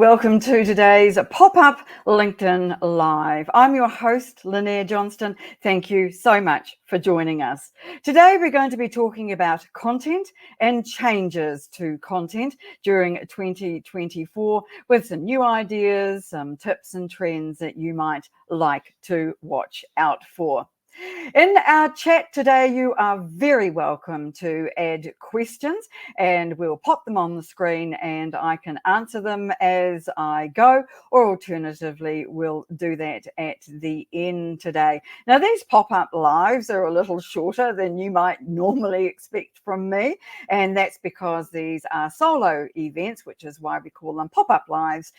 Welcome to today's pop-up LinkedIn Live. I'm your host, Lynnaire Johnston. Thank you so much for joining us. Today, we're going to be talking about content and changes to content during 2024 with some new ideas, some tips and trends that you might like to watch out for. In our chat today, you are very welcome to add questions and we'll pop them on the screen and I can answer them as I go, or alternatively, we'll do that at the end today. Now, these pop-up lives are a little shorter than you might normally expect from me, and that's because these are solo events, which is why we call them pop-up lives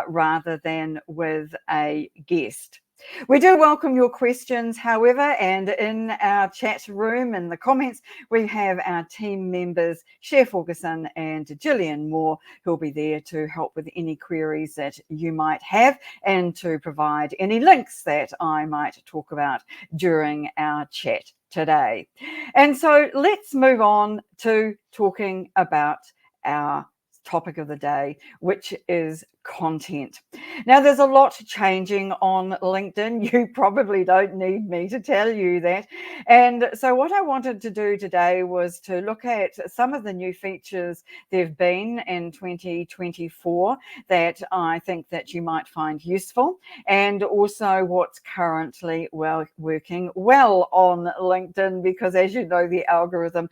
rather than with a guest. We do welcome your questions, however, and in our chat room in the comments, we have our team members, Cher Ferguson and Gillian Moore, who'll be there to help with any queries that you might have and to provide any links that I might talk about during our chat today. And so let's move on to talking about our topic of the day, which is content. Now, there's a lot changing on LinkedIn. You probably don't need me to tell you that. And so what I wanted to do today was to look at some of the new features there've been in 2024 that I think that you might find useful, and also what's currently working well on LinkedIn, because as you know, the algorithm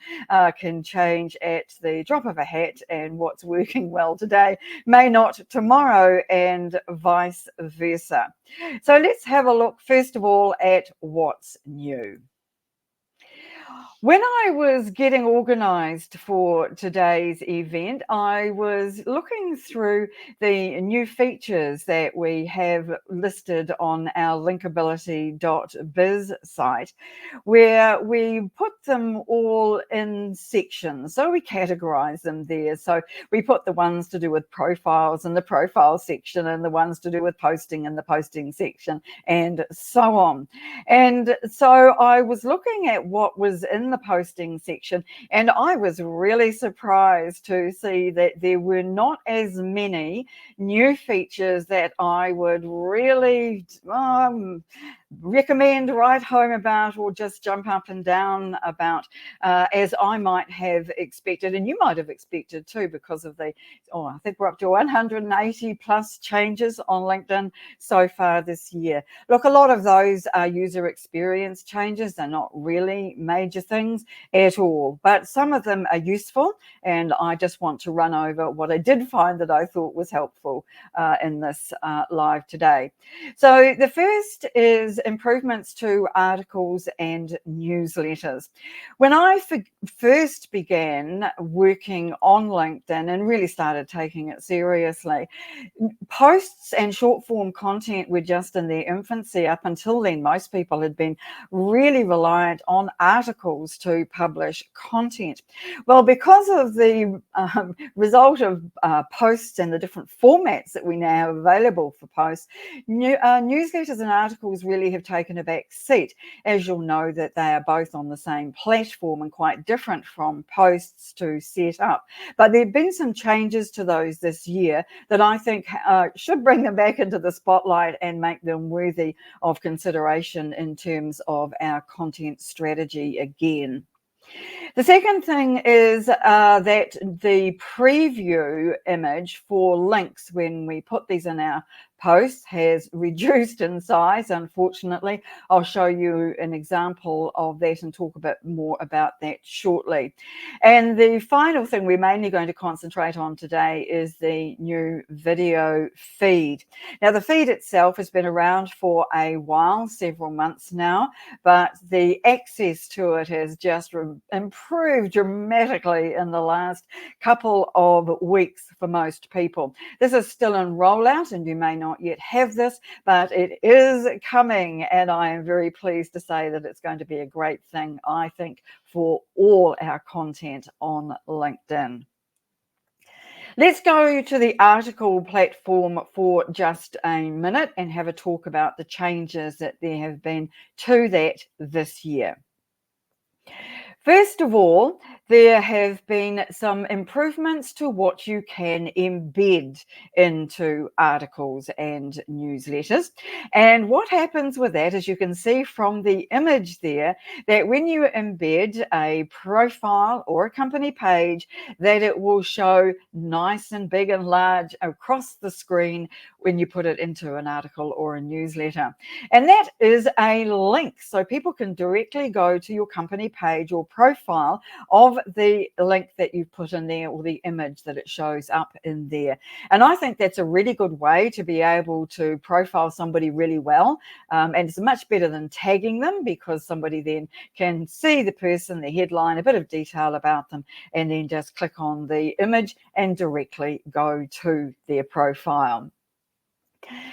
can change at the drop of a hat, and what's working well today may not tomorrow, and vice versa. So let's have a look first of all at what's new. When I was getting organized for today's event, I was looking through the new features that we have listed on our linkability.biz site, where we put them all in sections. So we categorize them there. So we put the ones to do with profiles in the profile section, and the ones to do with posting in the posting section, and so on. And so I was looking at what was in the posting section, and I was really surprised to see that there were not as many new features that I would really recommend, write home about, or just jump up and down about as I might have expected, and you might have expected too, because of the I think we're up to 180 plus changes on LinkedIn so far this year. Look, a lot of those are user experience changes. They're not really major things at all, but some of them are useful, and I just want to run over what I did find that I thought was helpful in this live today. So the first is improvements to articles and newsletters. When I first began working on LinkedIn and really started taking it seriously, posts and short form content were just in their infancy. Up until then, most people had been really reliant on articles to publish content. Well, because of the result of posts and the different formats that we now have available for posts, newsletters and articles really have taken a back seat, as you'll know that they are both on the same platform and quite different from posts to set up. But there have been some changes to those this year that I think should bring them back into the spotlight and make them worthy of consideration in terms of our content strategy again. The second thing is that the preview image for links, when we put these in our posts, has reduced in size, unfortunately. I'll show you an example of that and talk a bit more about that shortly. And the final thing we're mainly going to concentrate on today is the new video feed. Now, the feed itself has been around for a while, several months now, but the access to it has just improved dramatically in the last couple of weeks for most people. This is still in rollout, and you may not yet have this, but it is coming, and I am very pleased to say that it's going to be a great thing, I think, for all our content on LinkedIn. Let's go to the article platform for just a minute and have a talk about the changes that there have been to that this year. First of all, there have been some improvements to what you can embed into articles and newsletters. And what happens with that, as you can see from the image there, that when you embed a profile or a company page, that it will show nice and big and large across the screen when you put it into an article or a newsletter. And that is a link. So people can directly go to your company page or profile of the link that you've put in there, or the image that it shows up in there. And I think that's a really good way to be able to profile somebody really well. And it's much better than tagging them, because somebody then can see the person, the headline, a bit of detail about them, and then just click on the image and directly go to their profile.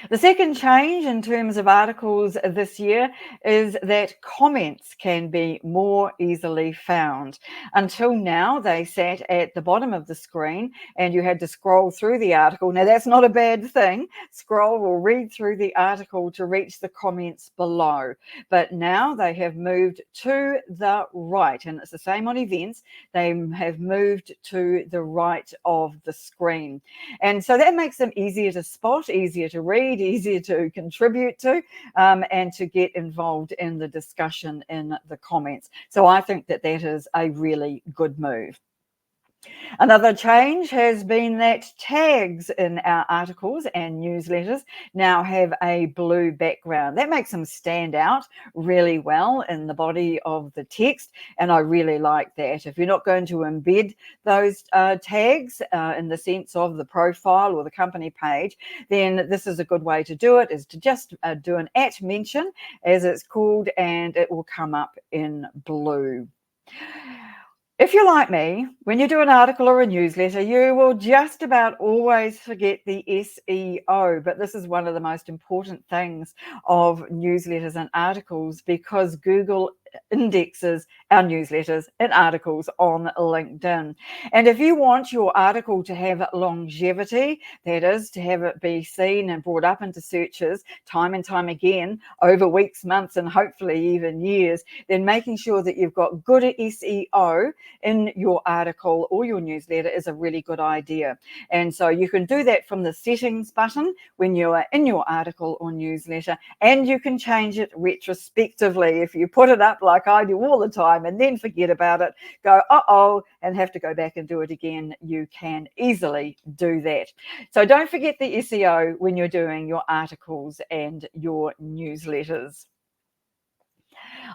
The second change in terms of articles this year is that comments can be more easily found. Until now, they sat at the bottom of the screen and you had to scroll through the article. Now, that's not a bad thing. Scroll or read through the article to reach the comments below. But now they have moved to the right, and it's the same on events. They have moved to the right of the screen. And so that makes them easier to spot, easier to read, easier to contribute to, and to get involved in the discussion in the comments. So I think that that is a really good move. Another change has been that tags in our articles and newsletters now have a blue background. That makes them stand out really well in the body of the text, and I really like that. If you're not going to embed those tags in the sense of the profile or the company page, then this is a good way to do it, is to just do an @ mention, as it's called, and it will come up in blue. If you're like me, when you do an article or a newsletter, you will just about always forget the SEO. But this is one of the most important things of newsletters and articles, because Google indexes our newsletters and articles on LinkedIn. And if you want your article to have longevity, that is, to have it be seen and brought up into searches time and time again over weeks, months, and hopefully even years, then making sure that you've got good SEO in your article or your newsletter is a really good idea. And so you can do that from the settings button when you are in your article or newsletter, and you can change it retrospectively. If you put it up like I do all the time and then forget about it, go and have to go back and do it again, you can easily do that. So don't forget the SEO when you're doing your articles and your newsletters.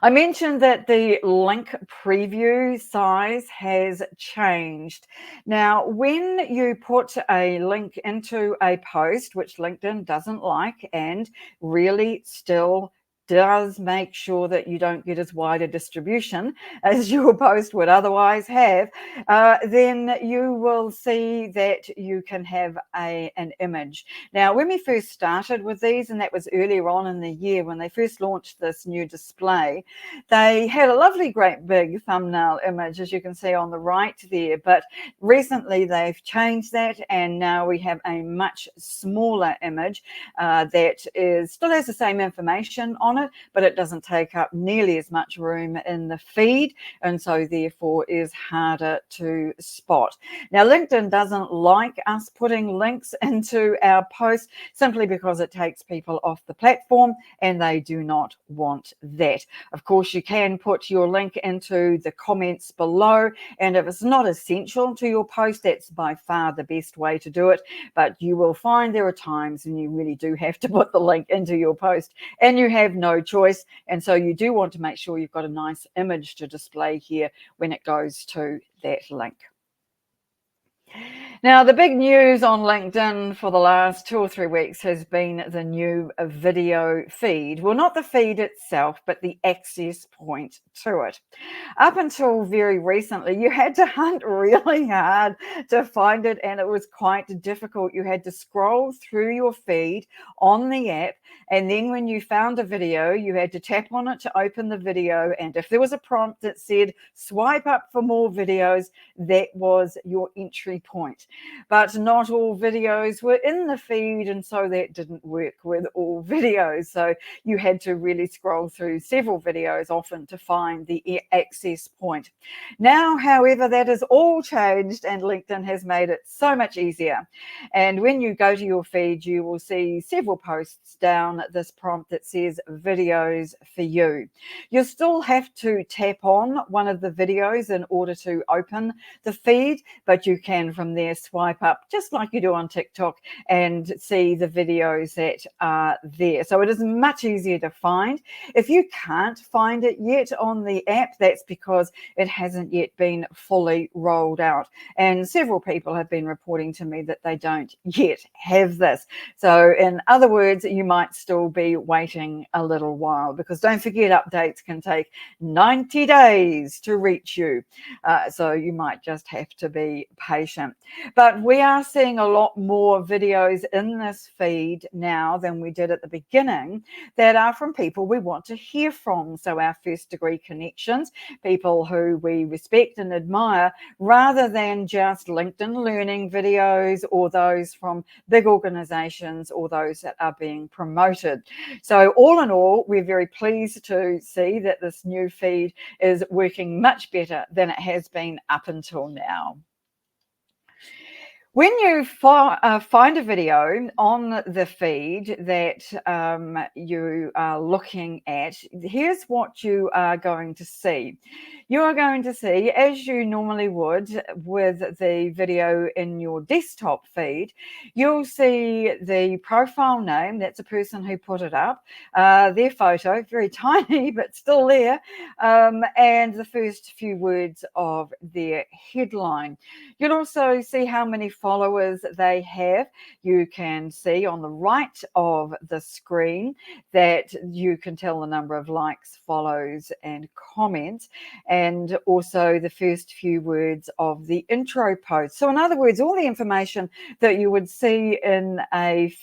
I mentioned that the link preview size has changed. Now, when you put a link into a post, which LinkedIn doesn't like and really still does make sure that you don't get as wide a distribution as your post would otherwise have, then you will see that you can have an image. Now, when we first started with these, and that was earlier on in the year when they first launched this new display, they had a lovely, great big thumbnail image, as you can see on the right there. But recently they've changed that, and now we have a much smaller image that still has the same information on it, but it doesn't take up nearly as much room in the feed, and so therefore is harder to spot. Now, LinkedIn doesn't like us putting links into our posts simply because it takes people off the platform, and they do not want that. Of course, you can put your link into the comments below, and if it's not essential to your post, that's by far the best way to do it. But you will find there are times when you really do have to put the link into your post and you have no choice, and so you do want to make sure you've got a nice image to display here when it goes to that link. Now, the big news on LinkedIn for the last 2 or 3 weeks has been the new video feed. Well, not the feed itself, but the access point to it. Up until very recently, you had to hunt really hard to find it, and it was quite difficult. You had to scroll through your feed on the app, and then when you found a video, you had to tap on it to open the video, and if there was a prompt that said swipe up for more videos, that was your entry point. But not all videos were in the feed, and so that didn't work with all videos. So you had to really scroll through several videos often to find the access point. Now, however, that has all changed, and LinkedIn has made it so much easier. And when you go to your feed, you will see several posts down this prompt that says videos for you. You'll still have to tap on one of the videos in order to open the feed, but you can from there swipe up just like you do on TikTok and see the videos that are there. So it is much easier to find. If you can't find it yet on the app, that's because it hasn't yet been fully rolled out. And several people have been reporting to me that they don't yet have this. So in other words, you might still be waiting a little while, because don't forget, updates can take 90 days to reach you. So you might just have to be patient. But we are seeing a lot more videos in this feed now than we did at the beginning that are from people we want to hear from. So our first degree connections, people who we respect and admire, rather than just LinkedIn learning videos or those from big organizations or those that are being promoted. So all in all, we're very pleased to see that this new feed is working much better than it has been up until now. When you find a video on the feed that you are looking at, here's what you are going to see. You are going to see, as you normally would with the video in your desktop feed, you'll see the profile name, that's a person who put it up, their photo, very tiny but still there, and the first few words of their headline. You'll also see how many followers they have. You can see on the right of the screen that you can tell the number of likes, follows, and comments, and also the first few words of the intro post. So in other words, all the information that you would see in a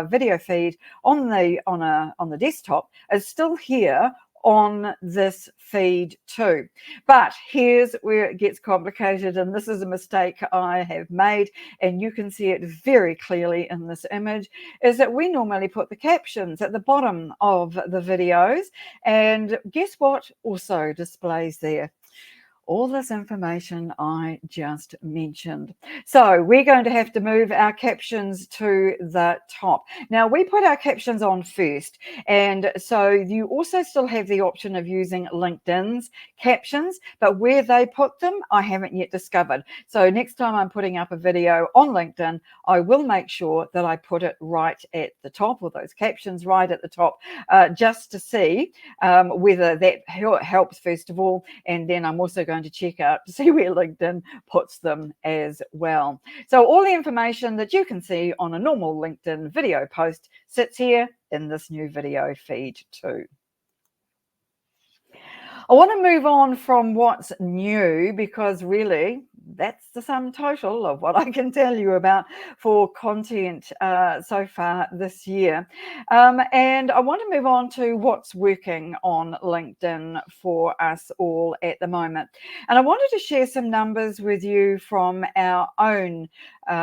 video feed on the desktop is still here on this feed too. But here's where it gets complicated, and this is a mistake I have made, and you can see it very clearly in this image, is that we normally put the captions at the bottom of the videos, and guess what also displays there? All this information I just mentioned. So we're going to have to move our captions to the top. Now, we put our captions on first, and so you also still have the option of using LinkedIn's captions, but where they put them, I haven't yet discovered. So next time I'm putting up a video on LinkedIn, I will make sure that I put it right at the top, or those captions right at the top, just to see whether that helps first of all, and then I'm also going to check out to see where LinkedIn puts them as well. So all the information that you can see on a normal LinkedIn video post sits here in this new video feed too. I want to move on from what's new, because really that's the sum total of what I can tell you about for content so far this year. And I want to move on to what's working on LinkedIn for us all at the moment. And I wanted to share some numbers with you from our own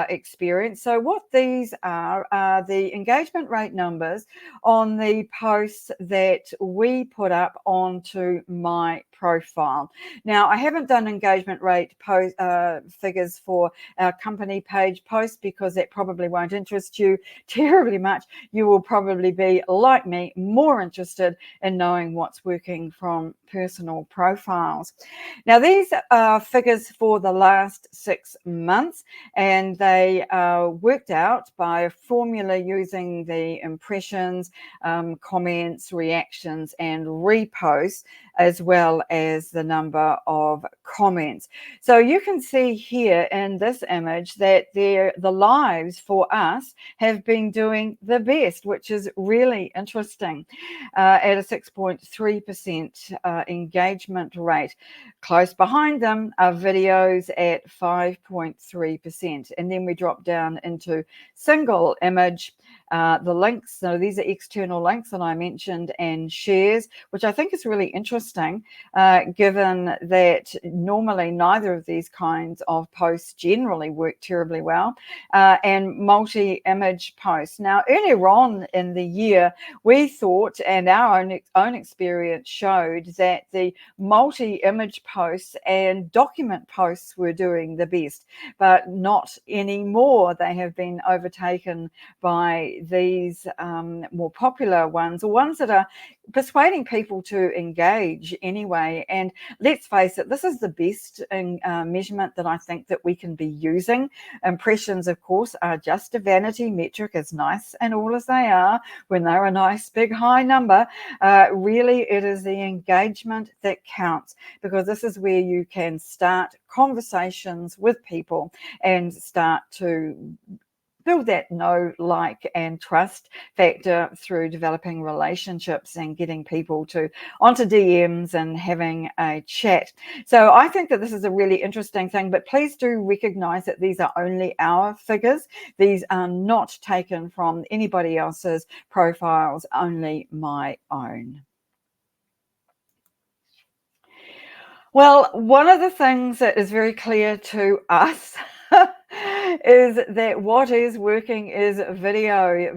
experience. So what these are the engagement rate numbers on the posts that we put up onto my profile. Now, I haven't done engagement rate figures for our company page posts, because that probably won't interest you terribly much. You will probably be, like me, more interested in knowing what's working from personal profiles. Now, these are figures for the last 6 months, and they are worked out by a formula using the impressions, comments, reactions, and reposts, as well as the number of comments. So you can see here in this image that the lives for us have been doing the best, which is really interesting, at a 6.3% engagement rate. Close behind them are videos at 5.3%. And then we drop down into single image the links. So these are external links that I mentioned, and shares, which I think is really interesting, given that normally neither of these kinds of posts generally work terribly well, and multi-image posts. Now, earlier on in the year, we thought, and our own experience showed, that the multi-image posts and document posts were doing the best, but not anymore. They have been overtaken by these more popular ones, or ones that are persuading people to engage anyway. And let's face it, this is the best measurement that I think that we can be using. Impressions, of course, are just a vanity metric, as nice and all as they are when they're a nice big high number. Really, it is the engagement that counts, because this is where you can start conversations with people and start to build that know, like, and trust factor through developing relationships and getting people to onto DMs and having a chat. So I think that this is a really interesting thing, but please do recognize that these are only our figures. These are not taken from anybody else's profiles, only my own. Well, one of the things that is very clear to us is that what is working is video,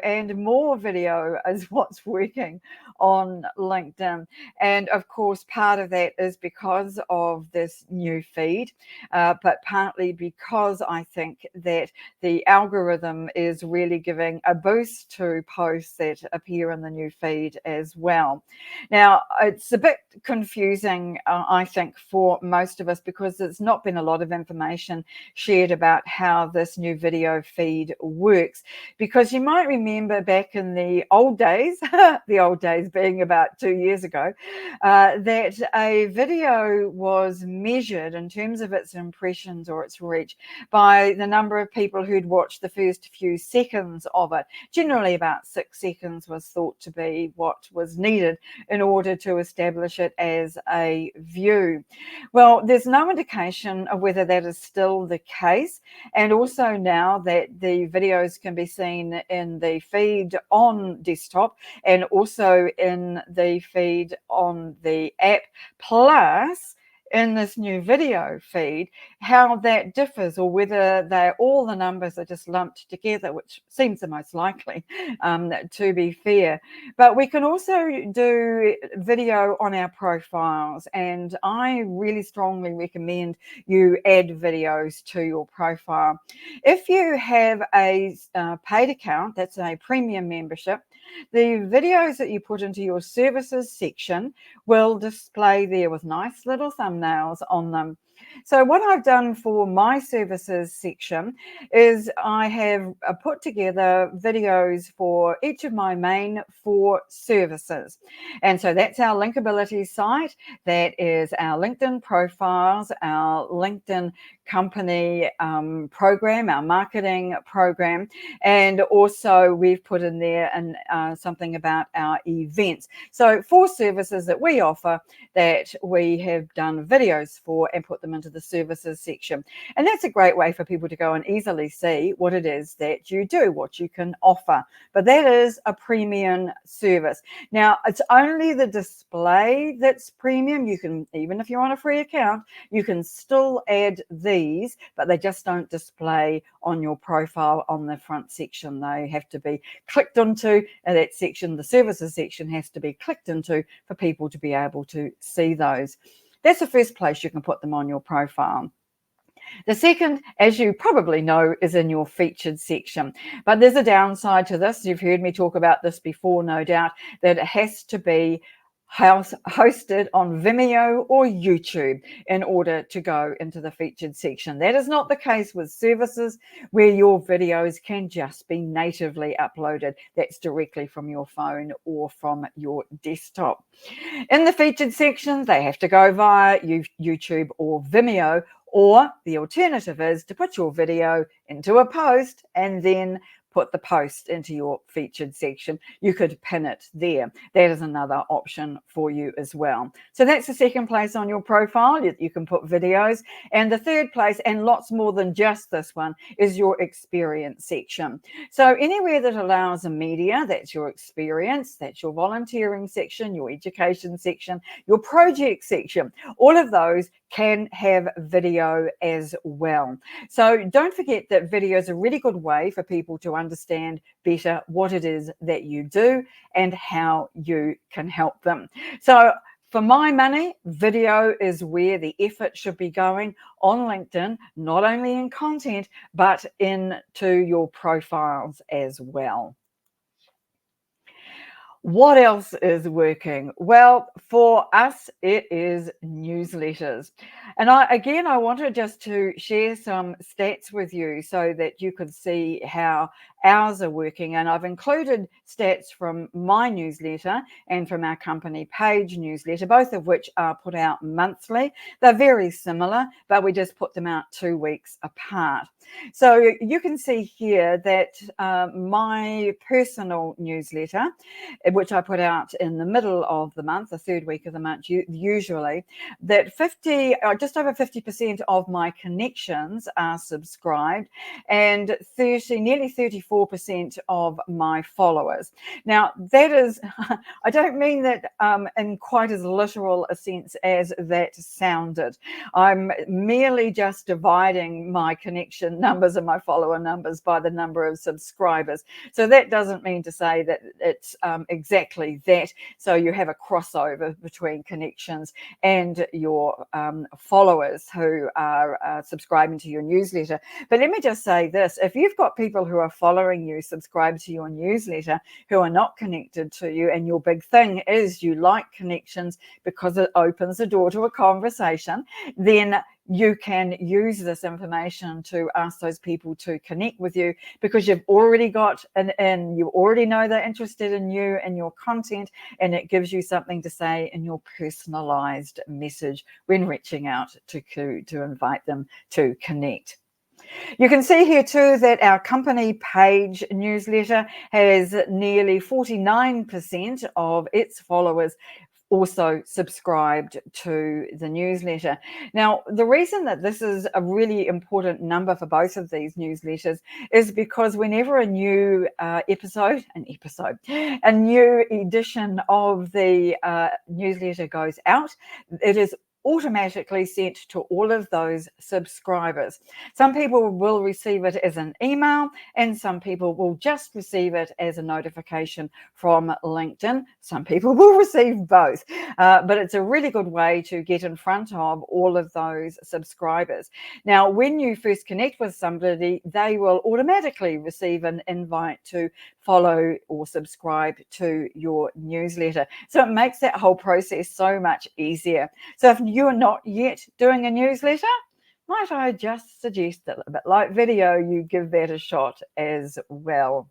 and more video is what's working on LinkedIn. And of course, part of that is because of this new feed, but partly because I think that the algorithm is really giving a boost to posts that appear in the new feed as well. Now, it's a bit confusing, I think, for most of us, because there's not been a lot of information shared about how this new video feed works. Because you might remember back in the old days, the old days being about 2 years ago, that a video was measured in terms of its impressions or its reach by the number of people who'd watched the first few seconds of it. Generally, about 6 seconds was thought to be what was needed in order to establish it as a view. Well, there's no indication of whether that is still the case. And also now that the videos can be seen in the feed on desktop and also in the feed on the app, plus in this new video feed, how that differs, or whether all the numbers are just lumped together, which seems the most likely, to be fair. But we can also do video on our profiles, and I really strongly recommend you add videos to your profile. If you have a paid account, that's a premium membership, the videos that you put into your services section will display there with nice little thumbnails on them. So what I've done for my services section is I have put together videos for each of my main 4 services. And so that's our Linkability site, that is our LinkedIn profiles, our LinkedIn company program, our marketing program, and also we've put in there something about our events. So 4 services that we offer that we have done videos for and put them into the services section. And that's a great way for people to go and easily see what it is that you do, what you can offer. But that is a premium service. Now, it's only the display that's premium. You can, even if you're on a free account, you can still add these, but they just don't display on your profile on the front section. They have to be clicked onto, and that section, the services section, has to be clicked into for people to be able to see those. That's the first place you can put them on your profile. The second, as you probably know, is in your featured section. But there's a downside to this. You've heard me talk about this before, no doubt, that it has to be hosted on Vimeo or YouTube in order to go into the featured section. That is not the case with services where your videos can just be natively uploaded. That's directly from your phone or from your desktop. In the featured section, they have to go via YouTube or Vimeo, or the alternative is to put your video into a post and then put the post into your featured section. You could pin it there. That is another option for you as well. So that's the second place on your profile. You can put videos. And the third place, and lots more than just this one, is your experience section. So anywhere that allows a media, that's your experience, that's your volunteering section, your education section, your project section. All of those can have video as well. So don't forget that video is a really good way for people to understand better what it is that you do and how you can help them. So for my money, video is where the effort should be going on LinkedIn, not only in content, but into your profiles as well. What else is working? Well, for us, it is newsletters. And I wanted just to share some stats with you so that you could see how ours are working. And I've included stats from my newsletter and from our company page newsletter, both of which are put out monthly. They're very similar, but we just put them out 2 weeks apart. So you can see here that my personal newsletter, which I put out in the middle of the month, the third week of the month usually, that just over 50% of my connections are subscribed, and nearly 34% of my followers. Now that is, I don't mean that in quite as literal a sense as that sounded. I'm merely just dividing my connection numbers and my follower numbers by the number of subscribers. So that doesn't mean to say that it's exactly that. So you have a crossover between connections and your followers who are subscribing to your newsletter. But let me just say this: if you've got people who are following you, subscribe to your newsletter, who are not connected to you, and your big thing is you like connections because it opens the door to a conversation, then you can use this information to ask those people to connect with you, because you've already got and you already know they're interested in you and your content, and it gives you something to say in your personalized message when reaching out to invite them to connect. You can see here too that our company page newsletter has nearly 49% of its followers also subscribed to the newsletter. Now, the reason that this is a really important number for both of these newsletters is because whenever a new a new edition of the newsletter goes out, it is automatically sent to all of those subscribers. Some people will receive it as an email, and some people will just receive it as a notification from LinkedIn. Some people will receive both, but it's a really good way to get in front of all of those subscribers. Now, when you first connect with somebody, they will automatically receive an invite to follow or subscribe to your newsletter. So it makes that whole process so much easier. So if you are not yet doing a newsletter, might I just suggest that, a bit like video, you give that a shot as well.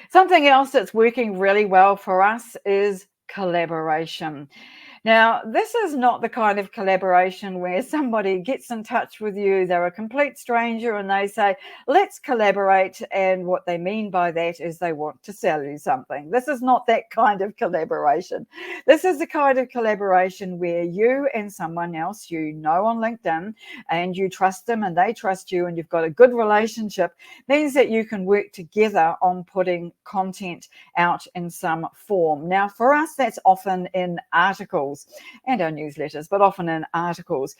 Something else that's working really well for us is collaboration. Now, this is not the kind of collaboration where somebody gets in touch with you, they're a complete stranger, and they say, let's collaborate. And what they mean by that is they want to sell you something. This is not that kind of collaboration. This is the kind of collaboration where you and someone else you know on LinkedIn, and you trust them and they trust you, and you've got a good relationship, means that you can work together on putting content out in some form. Now, for us, that's often in articles and our newsletters, but often in articles.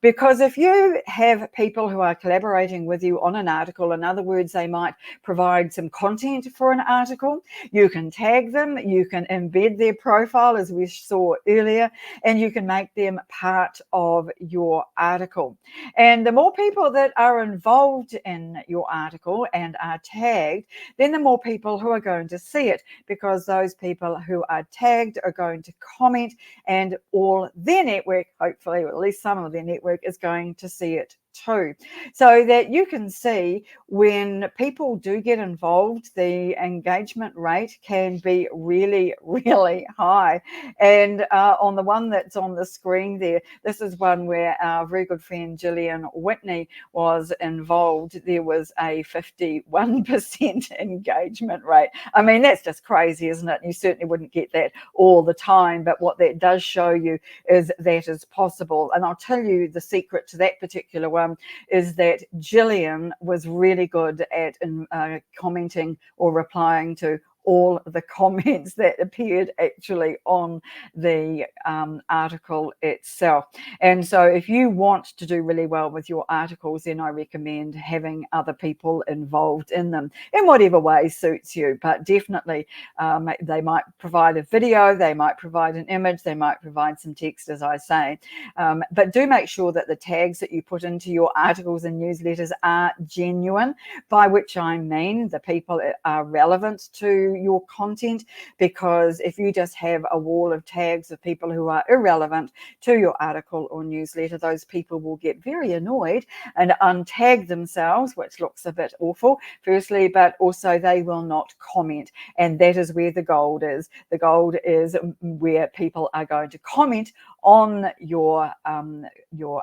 Because if you have people who are collaborating with you on an article, in other words, they might provide some content for an article, you can tag them, you can embed their profile as we saw earlier, and you can make them part of your article. And the more people that are involved in your article and are tagged, then the more people who are going to see it, because those people who are tagged are going to comment, and all their network, hopefully, or at least some of their network, is going to see it too, so that you can see when people do get involved, the engagement rate can be really, really high. And on the one that's on the screen there, this is one where our very good friend Gillian Whitney was involved. There was a 51% engagement rate. I mean, that's just crazy, isn't it? You certainly wouldn't get that all the time, but what that does show you is that is possible. And I'll tell you the secret to that particular one is that Gillian was really good at commenting or replying to all the comments that appeared actually on the article itself. And so if you want to do really well with your articles, then I recommend having other people involved in them in whatever way suits you. But definitely they might provide a video, they might provide an image, they might provide some text, as I say. But do make sure that the tags that you put into your articles and newsletters are genuine, by which I mean the people are relevant to your content, because if you just have a wall of tags of people who are irrelevant to your article or newsletter, those people will get very annoyed and untag themselves, which looks a bit awful, firstly, but also they will not comment. And that is where the gold is. The gold is where people are going to comment on your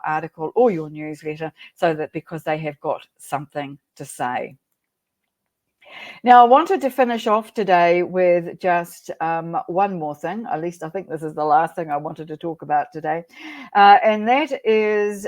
article or your newsletter, so that because they have got something to say. Now, I wanted to finish off today with just one more thing. At least I think this is the last thing I wanted to talk about today. And that is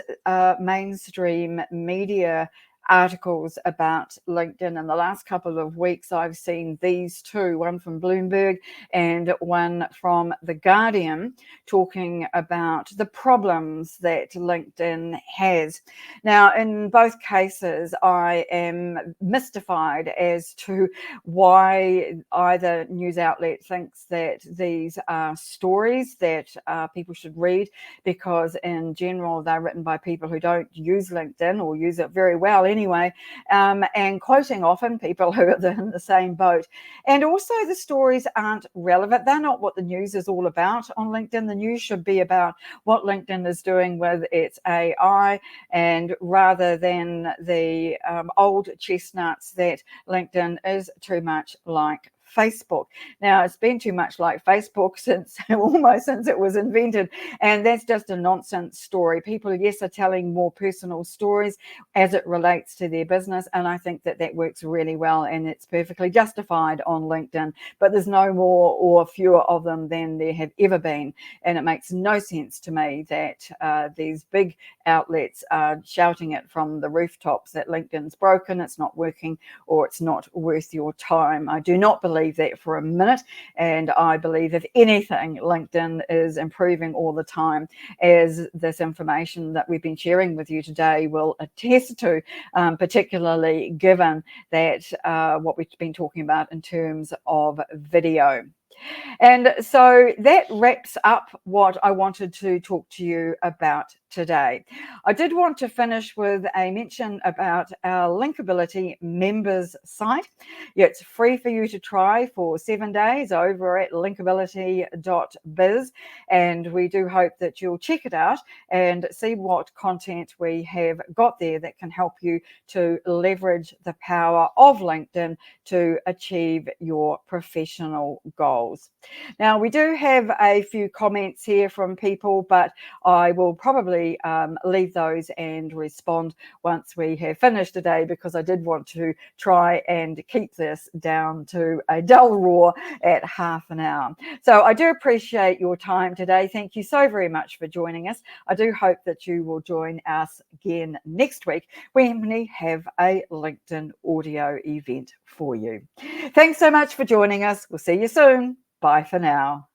mainstream media articles about LinkedIn. In the last couple of weeks, I've seen these two, one from Bloomberg and one from The Guardian, talking about the problems that LinkedIn has. Now, in both cases, I am mystified as to why either news outlet thinks that these are stories that people should read, because in general, they're written by people who don't use LinkedIn or use it very well anyway, and quoting often people who are in the same boat. And also the stories aren't relevant. They're not what the news is all about on LinkedIn. The news should be about what LinkedIn is doing with its AI, and rather than the old chestnuts that LinkedIn is too much like Facebook. Now, it's been too much like Facebook since almost since it was invented, and that's just a nonsense story. People, yes, are telling more personal stories as it relates to their business, and I think that that works really well, and it's perfectly justified on LinkedIn, but there's no more or fewer of them than there have ever been, and it makes no sense to me that these big outlets are shouting it from the rooftops that LinkedIn's broken, it's not working, or it's not worth your time. I do not believe that for a minute, and I believe, if anything, LinkedIn is improving all the time, as this information that we've been sharing with you today will attest to, particularly given that what we've been talking about in terms of video. And so that wraps up what I wanted to talk to you about today. I did want to finish with a mention about our Linkability members site. It's free for you to try for 7 days over at linkability.biz, and we do hope that you'll check it out and see what content we have got there that can help you to leverage the power of LinkedIn to achieve your professional goals. Now, we do have a few comments here from people, but I will probably leave those and respond once we have finished today, because I did want to try and keep this down to a dull roar at half an hour. So I do appreciate your time today. Thank you so very much for joining us. I do hope that you will join us again next week when we have a LinkedIn audio event for you. Thanks so much for joining us. We'll see you soon. Bye for now.